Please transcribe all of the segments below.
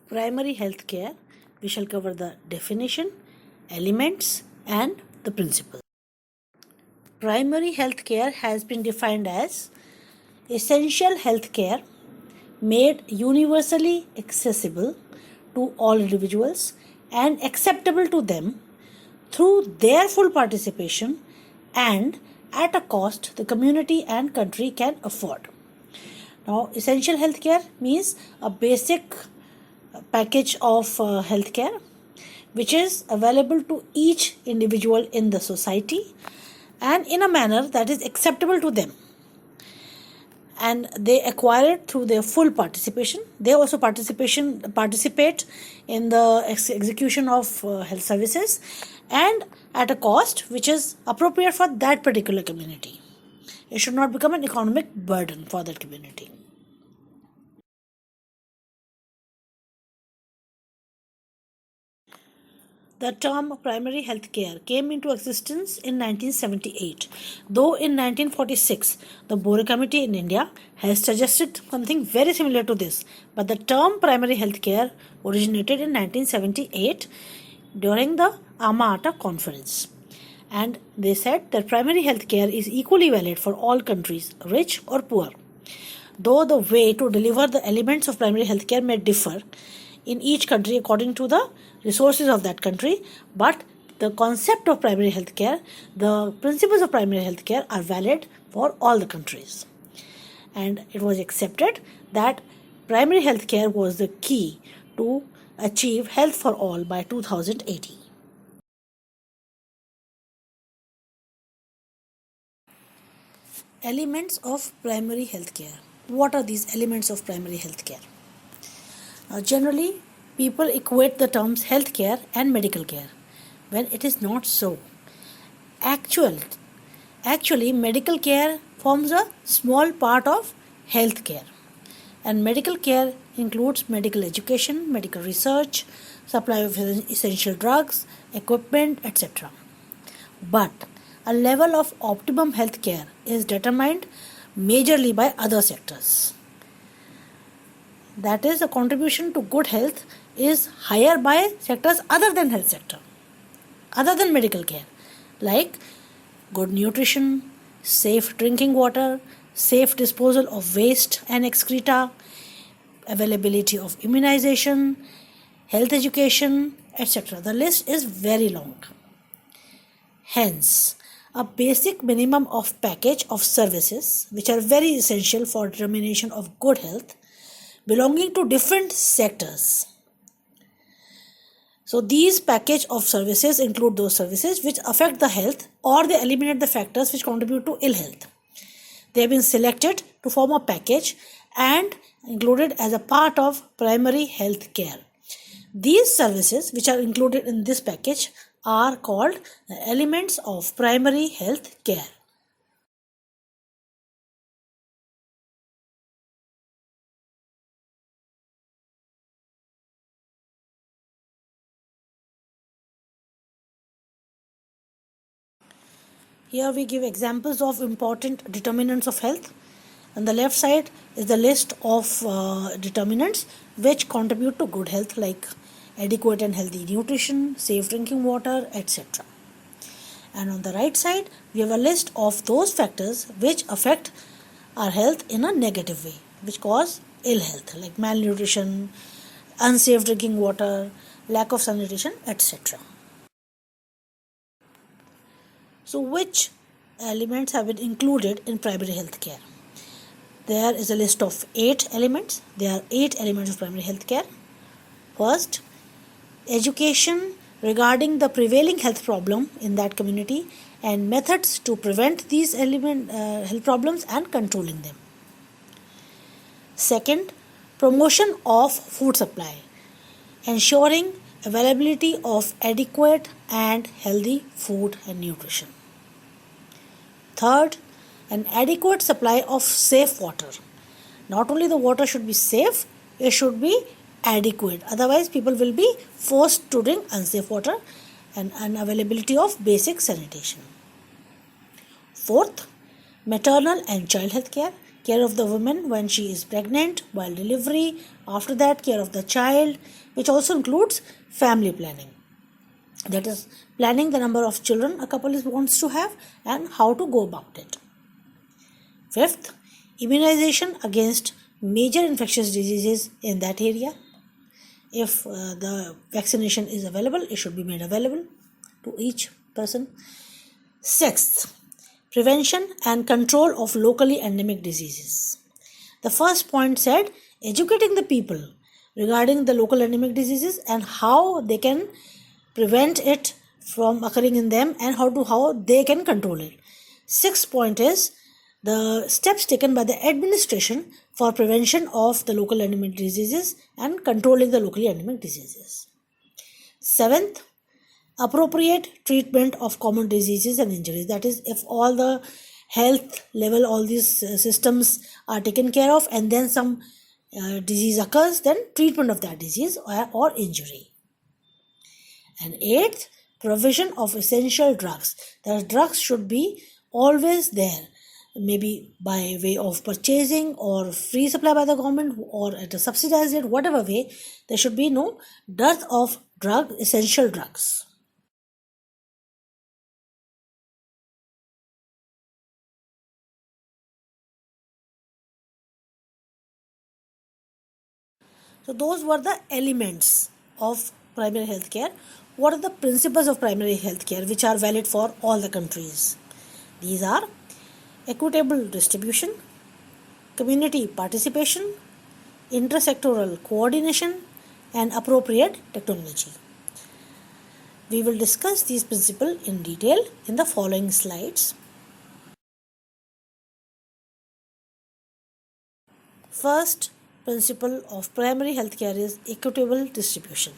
Primary health care, we shall cover the definition, elements, and the principles. Primary health care has been defined as essential health care made universally accessible to all individuals and acceptable to them through their full participation and at a cost the community and country can afford. Now, essential healthcare means a basic package of healthcare which is available to each individual in the society and in a manner that is acceptable to them, and they acquire it through their full participation. They also participate in the execution of health services and at a cost which is appropriate for that particular community. It should not become an economic burden for that community. The term primary health care came into existence in 1978, though in 1946 the Bohra Committee in India has suggested something very similar to this. But the term primary health care originated in 1978 during the Alma-Ata conference. And they said that primary health care is equally valid for all countries, rich or poor. Though the way to deliver the elements of primary health care may differ in each country according to the resources of that country, but the concept of primary health care, the principles of primary health care are valid for all the countries. And it was accepted that primary health care was the key to achieve health for all by 2018. Elements of primary health care. What are these elements of primary health care? Generally, people equate the terms health care and medical care when it is not so. Actually, medical care forms a small part of health care, and medical care includes medical education, medical research, supply of essential drugs, equipment, etc. But a level of optimum health care is determined majorly by other sectors. That is, the contribution to good health is higher by sectors other than health sector, other than medical care, like good nutrition, safe drinking water, safe disposal of waste and excreta, availability of immunization, health education, etc. The list is very long. Hence, a basic minimum of package of services which are very essential for determination of good health belonging to different sectors. So these package of services include those services which affect the health or they eliminate the factors which contribute to ill health. They have been selected to form a package and included as a part of primary health care. These services which are included in this package are called the elements of primary health care. Here we give examples of important determinants of health. On the left side is the list of determinants which contribute to good health, like adequate and healthy nutrition, safe drinking water, etc. And on the right side we have a list of those factors which affect our health in a negative way, which cause ill health, like malnutrition, unsafe drinking water, lack of sanitation, etc. So, which elements have been included in primary health care? There is a list of 8 elements. There are 8 elements of primary health care. First, education regarding the prevailing health problem in that community and methods to prevent these health problems and controlling them. Second, promotion of food supply, ensuring availability of adequate and healthy food and nutrition. Third, an adequate supply of safe water. Not only the water should be safe, it should be adequate. Otherwise, people will be forced to drink unsafe water, and unavailability of basic sanitation. Fourth, maternal and child health care. care of the woman when she is pregnant, while delivery, after that care of the child, which also includes family planning. That is, planning the number of children a couple wants to have and how to go about it. Fifth, immunization against major infectious diseases in that area. If the vaccination is available, it should be made available to each person. Sixth, prevention and control of locally endemic diseases. The first point said educating the people regarding the local endemic diseases and how they can prevent it from occurring in them and how they can control it. Sixth point is the steps taken by the administration for prevention of the local endemic diseases and controlling the locally endemic diseases. Seventh, appropriate treatment of common diseases and injuries. That is, if all the health level, all these systems are taken care of and then some disease occurs, then treatment of that disease or injury. And eighth, provision of essential drugs. The drugs should be always there, maybe by way of purchasing or free supply by the government or at a subsidized rate, whatever way, there should be no dearth of essential drugs. So those were the elements of primary health care. What are the principles of primary health care which are valid for all the countries? These are equitable distribution, community participation, intersectoral coordination, and appropriate technology. We will discuss these principles in detail in the following slides. First principle of primary healthcare is equitable distribution.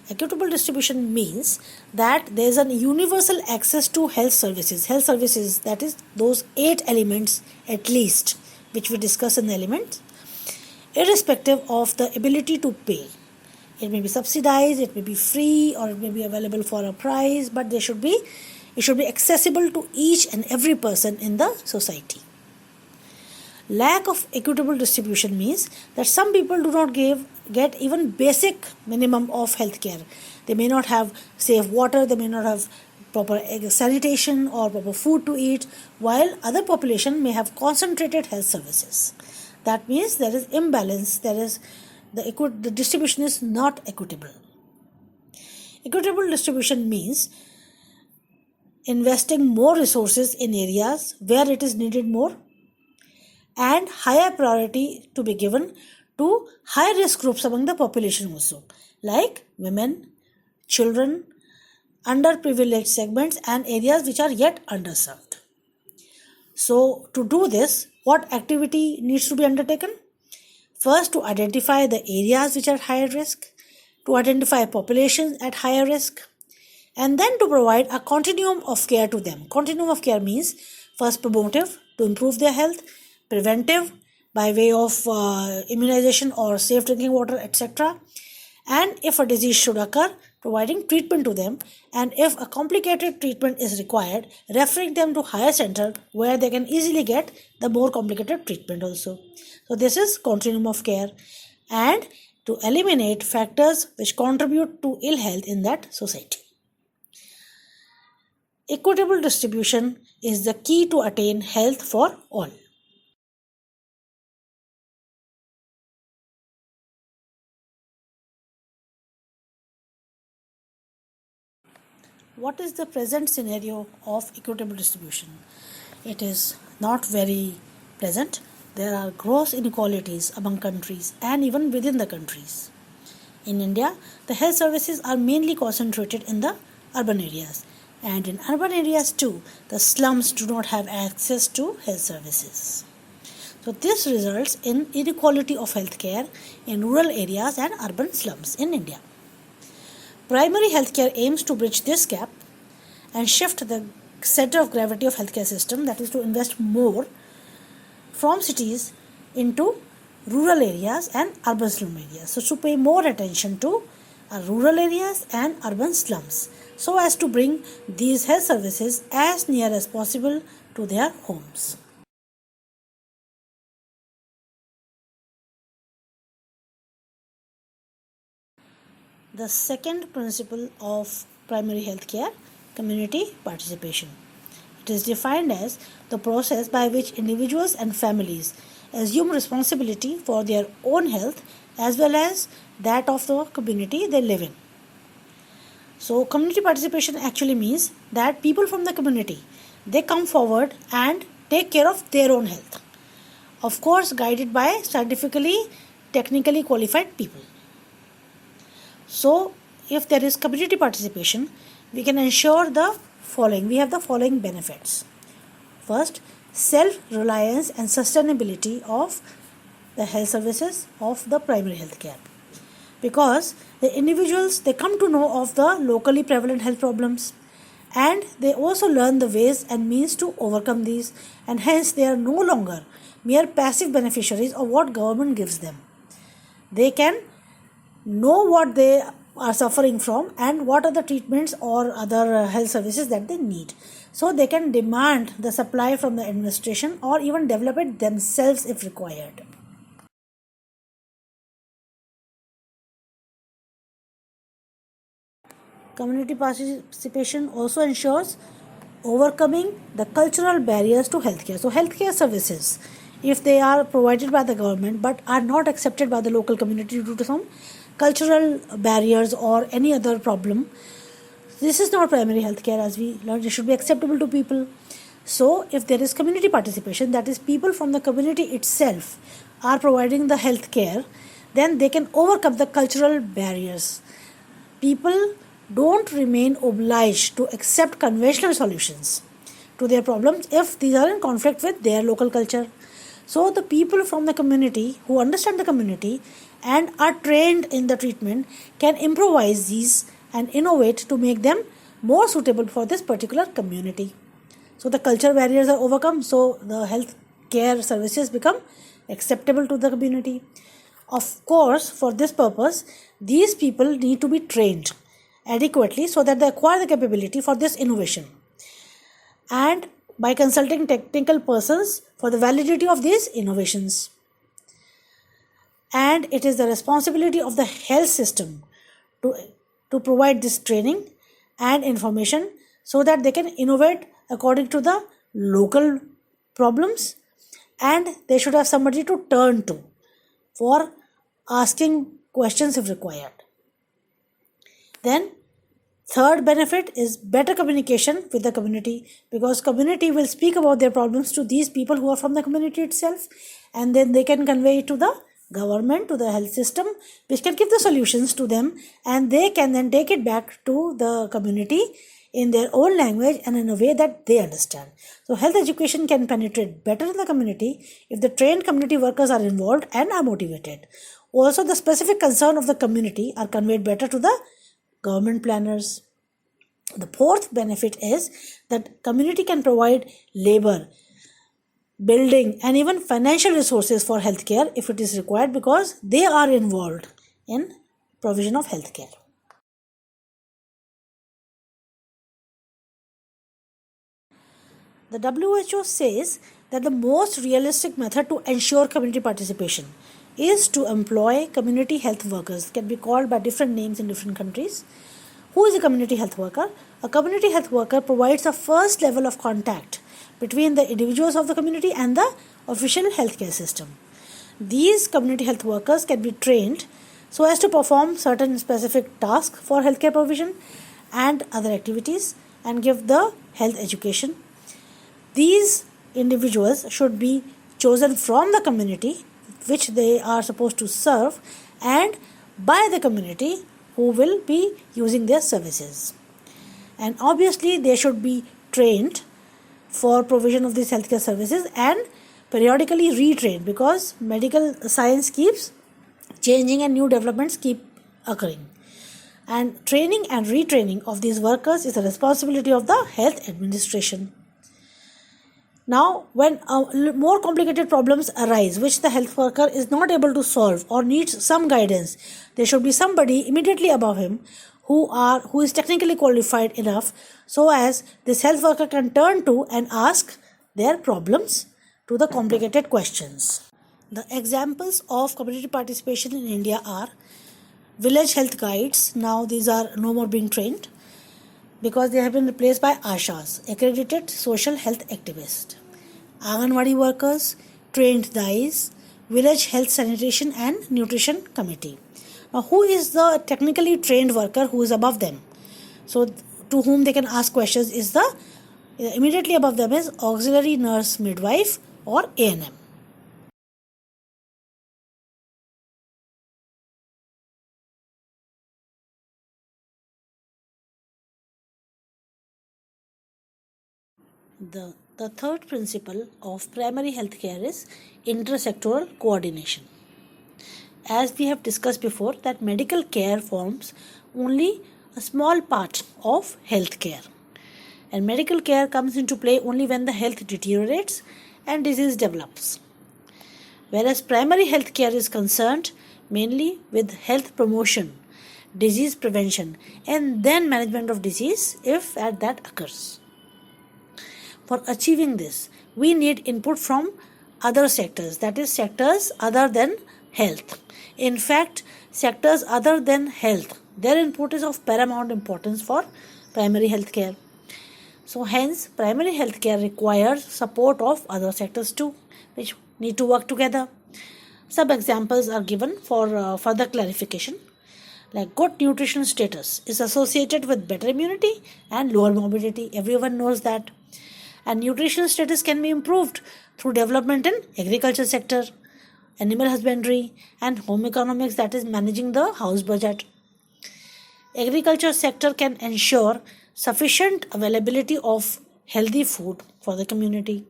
Equitable distribution means that there is a universal access to health services. Health services, that is those 8 elements at least, which we discuss in the elements, irrespective of the ability to pay. It may be subsidized, it may be free, or it may be available for a price, but it should be accessible to each and every person in the society. Lack of equitable distribution means that some people do not get even basic minimum of health care. They may not have safe water, they may not have proper sanitation or proper food to eat, while other population may have concentrated health services. That means there is imbalance, the distribution is not equitable. Equitable distribution means investing more resources in areas where it is needed more, and higher priority to be given to high risk groups among the population also, like women, children, underprivileged segments, and areas which are yet underserved. So to do this, what activity needs to be undertaken? First, to identify the areas which are higher risk, to identify populations at higher risk, and then to provide a continuum of care to them. Continuum of care means first promotive to improve their health, preventive by way of immunization or safe drinking water, etc. And if a disease should occur, providing treatment to them, and if a complicated treatment is required, referring them to higher center where they can easily get the more complicated treatment also. So this is continuum of care, and to eliminate factors which contribute to ill health in that society. Equitable distribution is the key to attain health for all. What is the present scenario of equitable distribution? It is not very pleasant. There are gross inequalities among countries and even within the countries. In India, the health services are mainly concentrated in the urban areas, and in urban areas too, the slums do not have access to health services. So this results in inequality of healthcare in rural areas and urban slums in India. Primary healthcare aims to bridge this gap and shift the center of gravity of healthcare system, that is to invest more from cities into rural areas and urban slum areas. So to pay more attention to rural areas and urban slums so as to bring these health services as near as possible to their homes. The second principle of primary health care, community participation. It is defined as the process by which individuals and families assume responsibility for their own health as well as that of the community they live in. So community participation actually means that people from the community, they come forward and take care of their own health. Of course, guided by scientifically, technically qualified people. So if there is community participation, we can ensure the following. We have the following benefits. First, self-reliance and sustainability of the health services of the primary health care. Because the individuals, they come to know of the locally prevalent health problems, and they also learn the ways and means to overcome these, and hence they are no longer mere passive beneficiaries of what government gives them. They can know what they are suffering from and what are the treatments or other health services that they need. So they can demand the supply from the administration or even develop it themselves if required. Community participation also ensures overcoming the cultural barriers to healthcare. So healthcare services, if they are provided by the government but are not accepted by the local community due to some cultural barriers or any other problem, this is not primary healthcare. As we learned, it should be acceptable to people. So if there is community participation, that is people from the community itself are providing the healthcare, then they can overcome the cultural barriers. People don't remain obliged to accept conventional solutions to their problems if these are in conflict with their local culture. So the people from the community who understand the community and are trained in the treatment can improvise these and innovate to make them more suitable for this particular community. So the cultural barriers are overcome, so the health care services become acceptable to the community. Of course, for this purpose, these people need to be trained adequately so that they acquire the capability for this innovation, and by consulting technical persons for the validity of these innovations. And it is the responsibility of the health system to provide this training and information so that they can innovate according to the local problems, and they should have somebody to turn to for asking questions if required. Then third benefit is better communication with the community, because community will speak about their problems to these people who are from the community itself, and then they can convey it to the government, to the health system, which can give the solutions to them, and they can then take it back to the community in their own language and in a way that they understand. So health education can penetrate better in the community if the trained community workers are involved and are motivated. Also, the specific concern of the community are conveyed better to the government planners. The fourth benefit is that community can provide labor, building, and even financial resources for healthcare if it is required, because they are involved in provision of healthcare. The WHO says that the most realistic method to ensure community participation is to employ community health workers. It can be called by different names in different countries. Who is a community health worker? A community health worker provides a first level of contact between the individuals of the community and the official healthcare system. These community health workers can be trained so as to perform certain specific tasks for healthcare provision and other activities and give the health education. These individuals should be chosen from the community which they are supposed to serve and by the community who will be using their services. And obviously they should be trained for provision of these healthcare services and periodically retrained, because medical science keeps changing and new developments keep occurring. And training and retraining of these workers is the responsibility of the health administration. Now, when more complicated problems arise which the health worker is not able to solve or needs some guidance, there should be somebody immediately above him who is technically qualified enough so as this health worker can turn to and ask their problems to the complicated questions. The examples of community participation in India are Village health guides, now these are no more being trained because they have been replaced by ASHAs, accredited social health activists. Anganwadi workers, trained DAIs, village health sanitation and nutrition committee. Now, who is the technically trained worker who is above them? So, to whom they can ask questions is the immediately above them is auxiliary nurse midwife or ANM. The third principle of primary health care is intersectoral coordination. As we have discussed before, that medical care forms only a small part of health care. And medical care comes into play only when the health deteriorates and disease develops. Whereas primary health care is concerned mainly with health promotion, disease prevention, and then management of disease if that occurs. For achieving this, we need input from other sectors, that is, sectors other than health. In fact, sectors other than health, their input is of paramount importance for primary health care. So, hence, primary health care requires support of other sectors too, which need to work together. Some examples are given for further clarification. Like good nutritional status is associated with better immunity and lower morbidity. Everyone knows that. And nutritional status can be improved through development in agriculture sector, animal husbandry, and home economics, that is managing the house budget. Agriculture sector can ensure sufficient availability of healthy food for the community.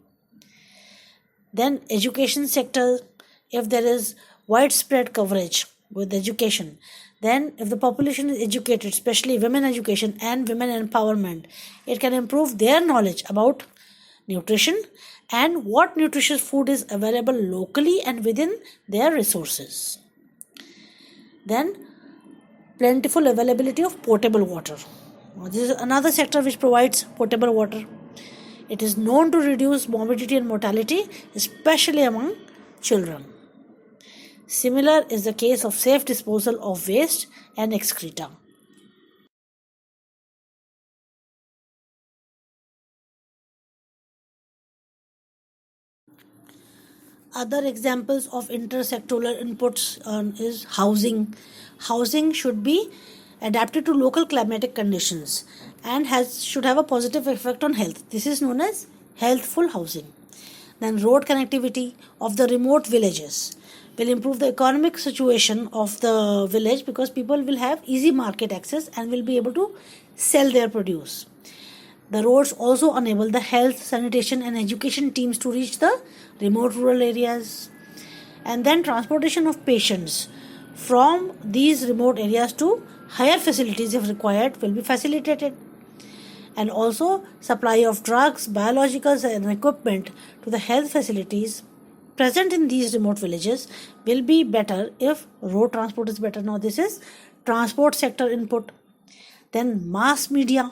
Then education sector, if there is widespread coverage with education, then if the population is educated, especially women education and women empowerment, it can improve their knowledge about nutrition and what nutritious food is available locally and within their resources. Then plentiful availability of potable water. Now, this is another sector which provides potable water. It is known to reduce morbidity and mortality, especially among children. Similar is the case of safe disposal of waste and excreta. Other examples of intersectoral inputs is housing. Housing should be adapted to local climatic conditions and should have a positive effect on health. This is known as healthful housing. Then road connectivity of the remote villages will improve the economic situation of the village because people will have easy market access and will be able to sell their produce. The roads also enable the health, sanitation, and education teams to reach the remote rural areas. And then transportation of patients from these remote areas to higher facilities, if required, will be facilitated. And also, supply of drugs, biologicals, and equipment to the health facilities present in these remote villages will be better if road transport is better. Now, this is transport sector input. Then, mass media.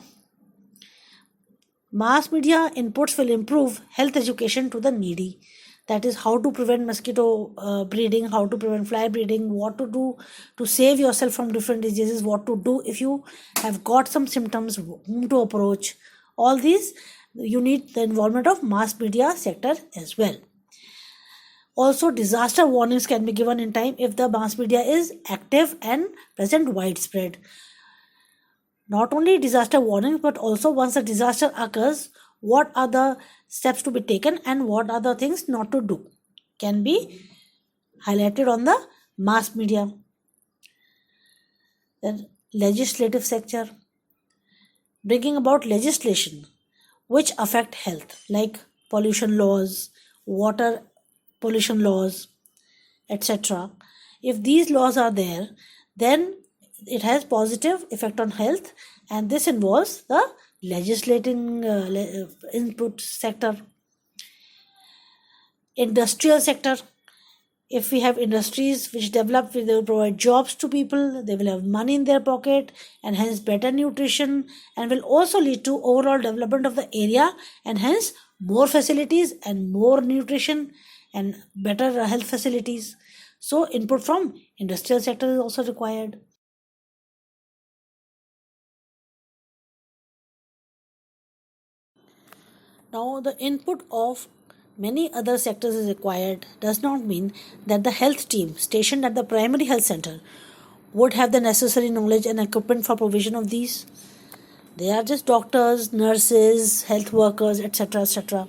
Mass media inputs will improve health education to the needy. That is how to prevent mosquito breeding, how to prevent fly breeding, what to do to save yourself from different diseases, what to do if you have got some symptoms, whom to approach. All these, you need the involvement of mass media sector as well. Also, disaster warnings can be given in time if the mass media is active and present widespread. Not only disaster warnings, but also once a disaster occurs, what are the steps to be taken and what are the things not to do can be highlighted on the mass media. Then legislative sector, bringing about legislation which affect health, like pollution laws, water pollution laws, etc. If these laws are there, then it has positive effect on health, and this involves the legislating input sector. Industrial sector, if we have industries which develop, they will provide jobs to people, they will have money in their pocket and hence better nutrition, and will also lead to overall development of the area and hence more facilities and more nutrition and better health facilities. So input from industrial sector is also required. Now, the input of many other sectors is required does not mean that the health team stationed at the primary health center would have the necessary knowledge and equipment for provision of these. They are just doctors, nurses, health workers, etc. etc.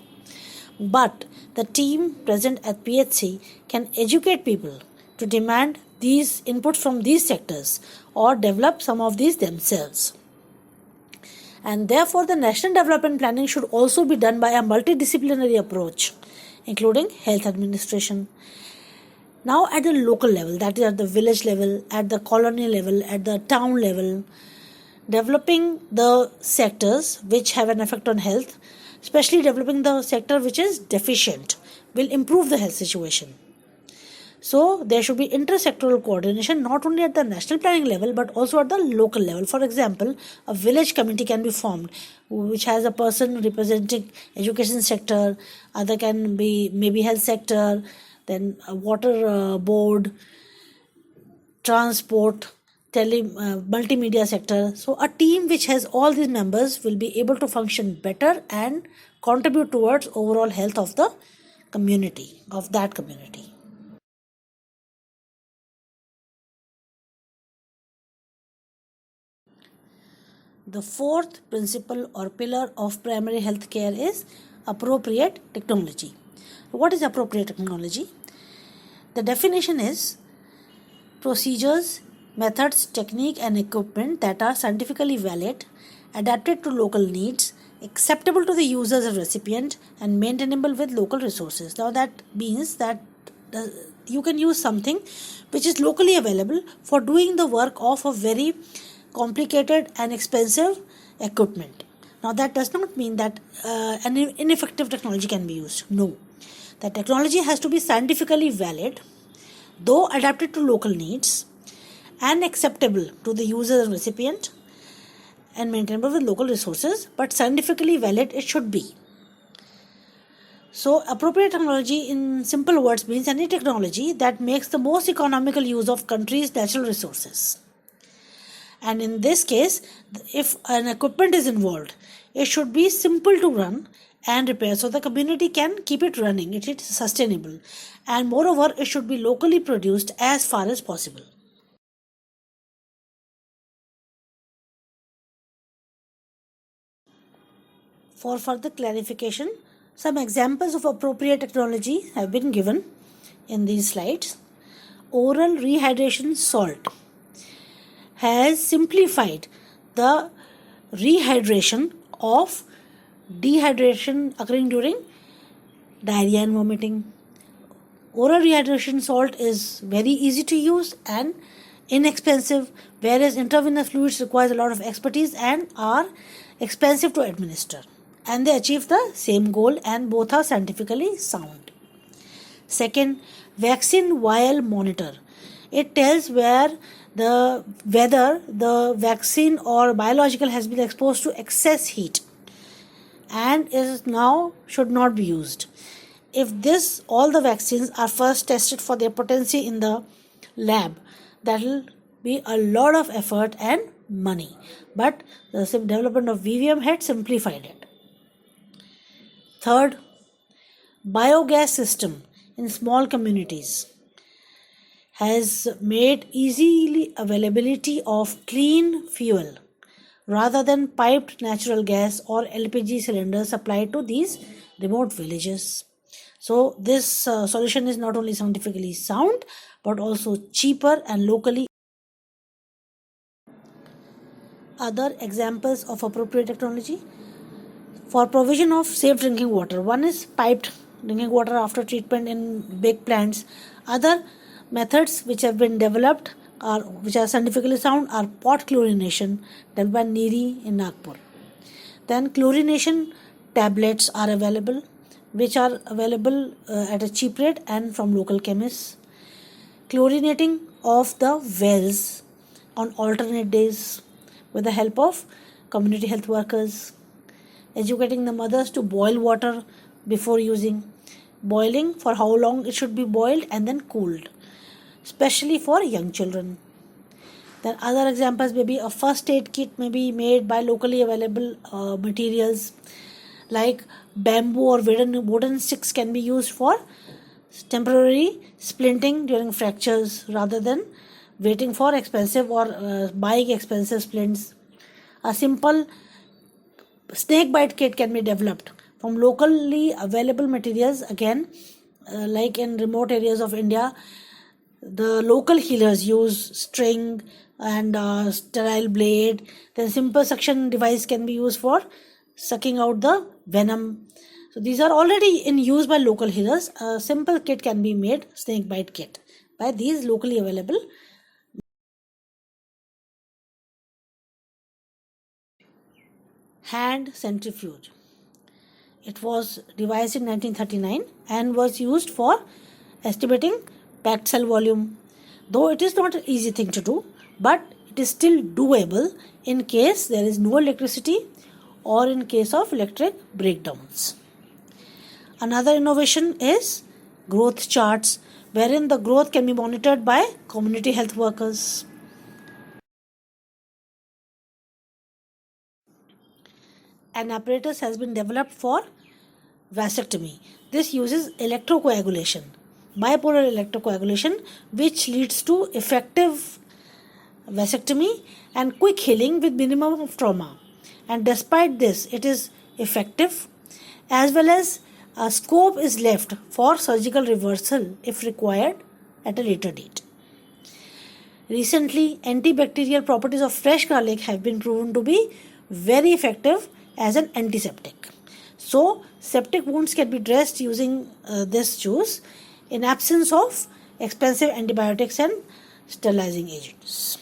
But the team present at PHC can educate people to demand these inputs from these sectors or develop some of these themselves. And therefore, the national development planning should also be done by a multidisciplinary approach, including health administration. Now, at the local level, that is at the village level, at the colony level, at the town level, developing the sectors which have an effect on health, especially developing the sector which is deficient, will improve the health situation. So there should be intersectoral coordination not only at the national planning level but also at the local level. For example, a village committee can be formed which has a person representing education sector, other can be maybe health sector, then a water board, transport, multimedia sector. So a team which has all these members will be able to function better and contribute towards overall health of the community, of that community. The fourth principle or pillar of primary health care is appropriate technology. What is appropriate technology? The definition is procedures, methods, technique, and equipment that are scientifically valid, adapted to local needs, acceptable to the users or recipient, and maintainable with local resources. Now, that means that you can use something which is locally available for doing the work of a very complicated and expensive equipment. Now, that does not mean that an ineffective technology can be used. No. The technology has to be scientifically valid, though adapted to local needs, and acceptable to the user and recipient, and maintainable with local resources, but scientifically valid it should be. So, appropriate technology in simple words means any technology that makes the most economical use of country's natural resources. And in this case, if an equipment is involved, it should be simple to run and repair so the community can keep it running, it is sustainable. And moreover, it should be locally produced as far as possible. For further clarification, some examples of appropriate technology have been given in these slides. Oral rehydration salt has simplified the rehydration of dehydration occurring during diarrhea and vomiting. Oral rehydration salt is very easy to use and inexpensive, whereas intravenous fluids requires a lot of expertise and are expensive to administer. And they achieve the same goal and both are scientifically sound. Second, vaccine vial monitor. It tells whether the vaccine or biological has been exposed to excess heat and is now should not be used. If all the vaccines are first tested for their potency in the lab, that will be a lot of effort and money. But the development of VVM had simplified it. Third, biogas system in small communities has made easily availability of clean fuel rather than piped natural gas or LPG cylinders supplied to these remote villages. So this solution is not only scientifically sound but also cheaper and locally. Other examples of appropriate technology for provision of safe drinking water. One is piped drinking water after treatment in big plants. Other methods which have been developed which are scientifically sound are pot chlorination done by Neeri in Nagpur. Then chlorination tablets are available which are available at a cheap rate and from local chemists. Chlorinating of the wells on alternate days with the help of community health workers. Educating the mothers to boil water before using. Boiling, for how long it should be boiled and then cooled, especially for young children. Then other examples may be a first aid kit may be made by locally available materials. like bamboo or wooden sticks can be used for temporary splinting during fractures rather than waiting for expensive or buying expensive splints. A simple snake bite kit can be developed from locally available materials. Again, like in remote areas of India, the local healers use string and sterile blade. Then simple suction device can be used for sucking out the venom. So these are already in use by local healers. A simple kit can be made, snake bite kit, by these locally available. Hand centrifuge. It was devised in 1939 and was used for estimating packed cell volume. Though it is not an easy thing to do, but it is still doable in case there is no electricity or in case of electric breakdowns. Another innovation is growth charts, wherein the growth can be monitored by community health workers. An apparatus has been developed for vasectomy. This uses electrocoagulation, bipolar electrocoagulation, which leads to effective vasectomy and quick healing with minimum of trauma. And despite this, it is effective, as well as a scope is left for surgical reversal if required at a later date. Recently, antibacterial properties of fresh garlic have been proven to be very effective as an antiseptic. So, septic wounds can be dressed using this juice in absence of expensive antibiotics and sterilizing agents.